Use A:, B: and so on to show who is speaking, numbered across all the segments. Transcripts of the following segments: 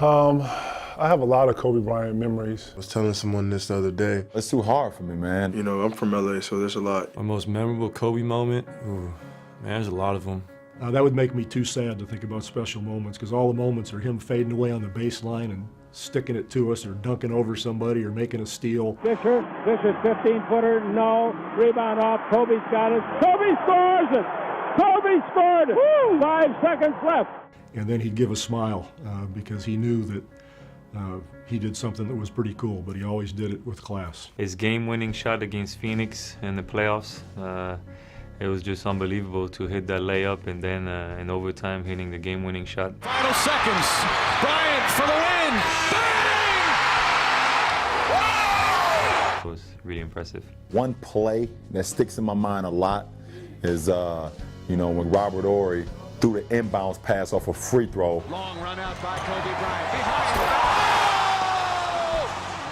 A: Um, I have a lot of Kobe Bryant memories.
B: I was telling someone this the other day.
C: It's too hard for me, man.
D: You know, I'm from LA, so there's a lot.
E: My most memorable Kobe moment? Ooh, man, there's a lot of them.
F: That would make me too sad to think about special moments, because all the moments are him fading away on the baseline and sticking it to us, or dunking over somebody, or making a steal.
G: Fisher's 15-footer, no. Rebound off, Kobe's got it. Kobe scores it! Kobe scored it! Woo! 5 seconds left.
F: And then he'd give a smile, because he knew that he did something that was pretty cool, but he always did it with class.
E: His game-winning shot against Phoenix in the playoffs, it was just unbelievable to hit that layup, and then in overtime hitting the game-winning shot.
H: Final seconds, Bryant for the win! Bang!
E: It was really impressive.
C: One play that sticks in my mind a lot is, when Robert Horry threw the inbounds pass off a free throw.
H: Long run out by Kobe Bryant. Behind. Oh!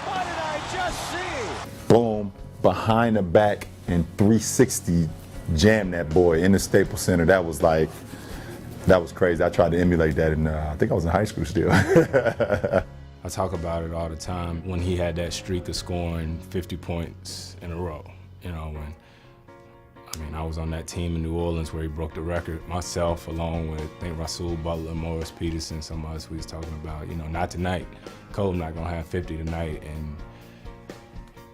H: What did I just see?
C: Boom, behind the back, and 360 jammed that boy in the Staples Center. That was crazy. I tried to emulate that, and I think I was in high school still.
I: I talk about it all the time when he had that streak of scoring 50 points in a row. I was on that team in New Orleans where he broke the record. Myself, along with, I think, Rasul Butler, Morris Peterson, some of us we was talking about, not tonight. Kobe not gonna have 50 tonight. And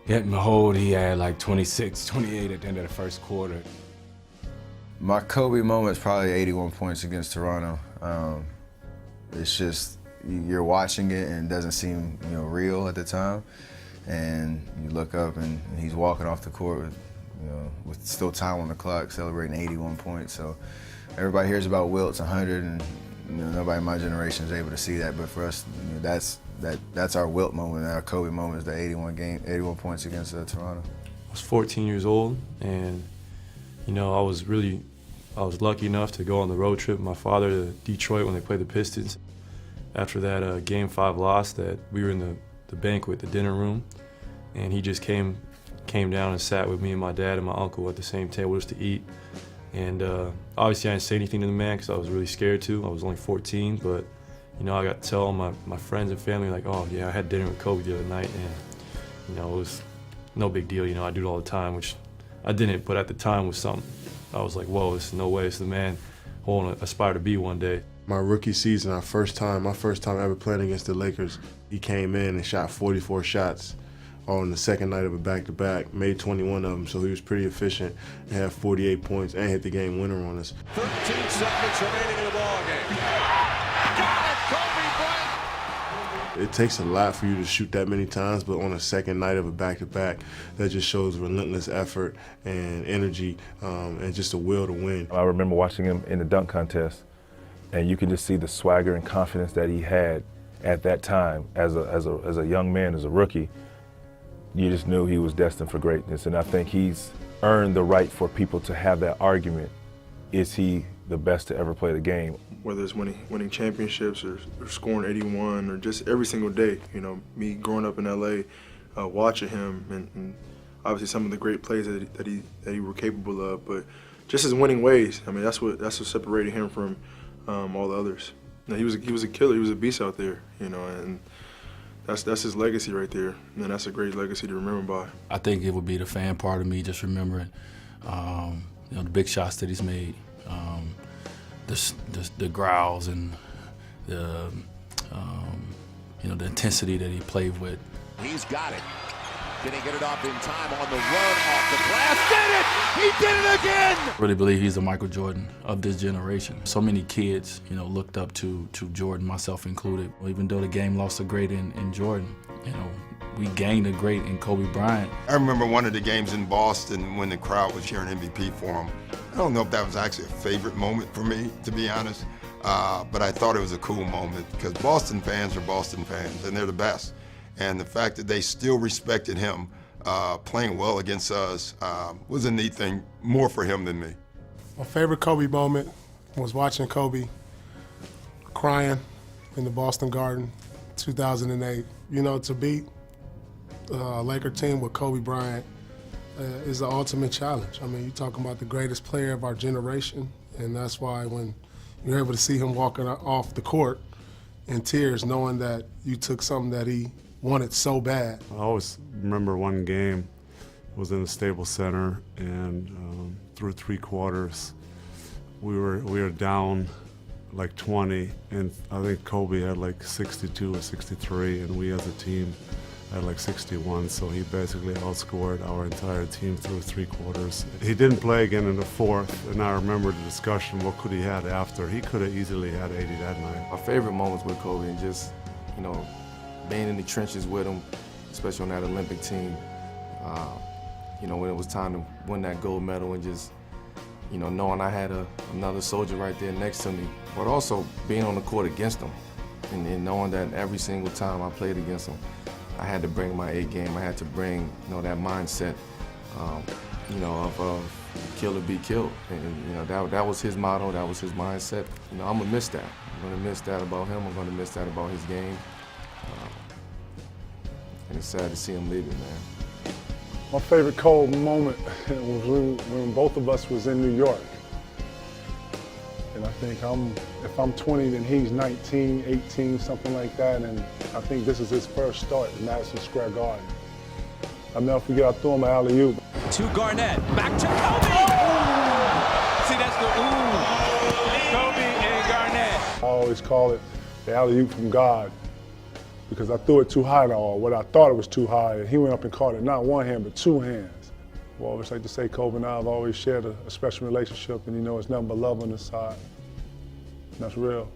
I: yet, behold, he had like 26, 28 at the end of the first quarter.
J: My Kobe moment is probably 81 points against Toronto. It's just, you're watching it and it doesn't seem, real at the time. And you look up and he's walking off the court with still time on the clock, celebrating 81 points. So everybody hears about Wilt's 100, and nobody in my generation is able to see that. But for us, that's our Wilt moment. Our Kobe moment is the 81 points against Toronto.
E: I was 14 years old, and I was lucky enough to go on the road trip with my father to Detroit when they played the Pistons. After that Game 5 loss, that we were in the banquet, the dinner room, and he just came down and sat with me and my dad and my uncle at the same table just to eat. And obviously I didn't say anything to the man because I was really scared to. I was only 14, but I got to tell my friends and family, like, oh yeah, I had dinner with Kobe the other night, and it was no big deal. I do it all the time, which I didn't, but at the time was something. I was like, whoa, this is no way. It's the man I want to aspire to be one day.
B: My rookie season, my first time ever playing against the Lakers, he came in and shot 44 shots on the second night of a back-to-back, made 21 of them, so he was pretty efficient and had 48 points and hit the game winner on us.
H: 13 seconds remaining in the ballgame. Got it, Kobe Bryant!
B: It takes a lot for you to shoot that many times, but on a second night of a back-to-back, that just shows relentless effort and energy and just a will to win.
K: I remember watching him in the dunk contest, and you could just see the swagger and confidence that he had at that time as a young man, as a rookie. You just knew he was destined for greatness, and I think he's earned the right for people to have that argument. Is he the best to ever play the game?
D: Whether it's winning championships or scoring 81 or just every single day, me growing up in LA, watching him and obviously some of the great plays that he were capable of, but just his winning ways. That's what separated him from all the others. He was a killer. He was a beast out there, and that's his legacy right there, and that's a great legacy to remember by.
I: I think it would be the fan part of me just remembering, the big shots that he's made, the growls and the intensity that he played with.
H: He's got it. Can he get it off in time on the run off the glass? Did it! He did it again!
I: I really believe he's the Michael Jordan of this generation. So many kids, looked up to Jordan, myself included. Even though the game lost a great in Jordan, we gained a great in Kobe Bryant.
L: I remember one of the games in Boston when the crowd was cheering MVP for him. I don't know if that was actually a favorite moment for me, to be honest, but I thought it was a cool moment because Boston fans are Boston fans, and they're the best. And the fact that they still respected him playing well against us was a neat thing, more for him than me.
A: My favorite Kobe moment was watching Kobe crying in the Boston Garden, 2008. To beat a Laker team with Kobe Bryant is the ultimate challenge. You're talking about the greatest player of our generation, and that's why when you're able to see him walking off the court, in tears knowing that you took something that he wanted so bad.
M: I always remember one game, it was in the Staples Center, and through 3 quarters, we were down like 20, and I think Kobe had like 62 or 63, and we as a team had like 61, so he basically outscored our entire team through 3 quarters. He didn't play again in the 4th, and I remember the discussion, what could he have after? He could have easily had 80 that night.
N: My favorite moments with Kobe, and just, you know, being in the trenches with him, especially on that Olympic team, you know, when it was time to win that gold medal, and just, you know, knowing I had another soldier right there next to me, but also being on the court against him, and knowing that every single time I played against him, I had to bring my A game. I had to bring, you know, that mindset, you know, of kill or be killed. And you know, that was his motto. That was his mindset. You know, I'm gonna miss that. I'm gonna miss that about him. I'm gonna miss that about his game. And it's sad to see him leaving, man.
O: My favorite Kobe moment was when both of us was in New York. And I think if I'm 20, then he's 19, 18, something like that. And I think this is his first start in Madison Square Garden. I'll never forget, I threw him an alley-oop.
P: To Garnett, back to Kobe! See, that's the Kobe and Garnett.
O: I always call it the alley-oop from God, because I threw it too high, or what I thought it was too high, and he went up and caught it, not one hand, but 2 hands. I always like to say Kobe and I have always shared a special relationship, and you know it's nothing but love on this side. And that's real.